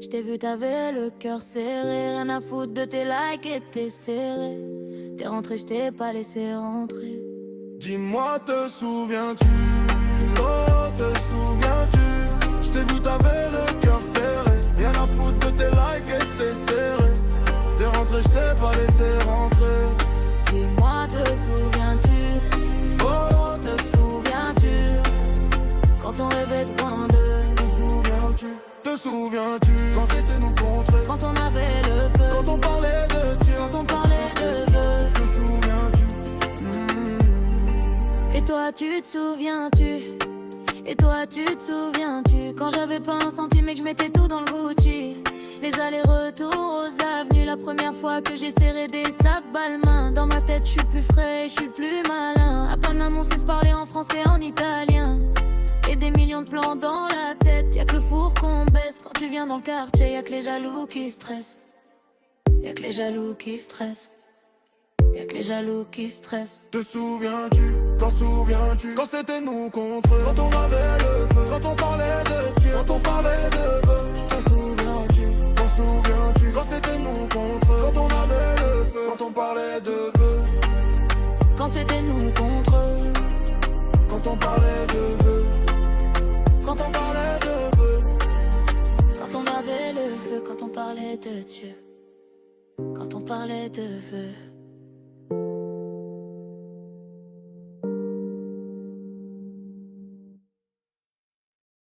J't'ai vu, t'avais le cœur serré. Rien à foutre de tes likes et tes serrés. T'es rentré, j't'ai pas laissé rentrer. Dis-moi, te souviens-tu? Oh, te souviens-tu? J't'ai vu, t'avais le cœur serré. Rien à foutre de tes likes et tes serrés. T'es rentré, j't'ai pas laissé rentrer. Dis-moi, te souviens-tu? Oh, Te souviens-tu? Quand on rêvait de point de. te souviens-tu? Te souviens-tu? Quand c'était nous contre. Quand on avait le feu. Quand on parlait de tir. Quand on parlait de vœux. Te souviens-tu? Et toi tu te souviens-tu? Et toi tu te souviens-tu? Quand j'avais pas un centime et que je mettais tout dans le Gucci. Les allers-retours aux avenues. La première fois que j'ai serré des sables balmains. Dans ma tête je suis plus frais, je suis le plus malin. À Paname on sait se parler en français, en italien. Et des millions de plans dans la tête. Y'a que le four qu'on baisse. Quand tu viens dans le quartier, y'a que les jaloux qui stressent. Y'a que les jaloux qui stressent. Y'a que les jaloux qui stressent. Te souviens-tu? T'en souviens-tu? Quand c'était nous contre eux. Quand on avait le feu. Quand on parlait de tir. Quand on parlait de vœux. Te souviens-tu? T'en souviens-tu? Quand c'était nous contre eux. Quand on avait le feu. Quand on parlait de vœux. Quand c'était nous contre eux. Quand on parlait de vœux. Quand on parlait de vœux. Quand on avait le feu. Quand on parlait de Dieu. Quand on parlait de vœux.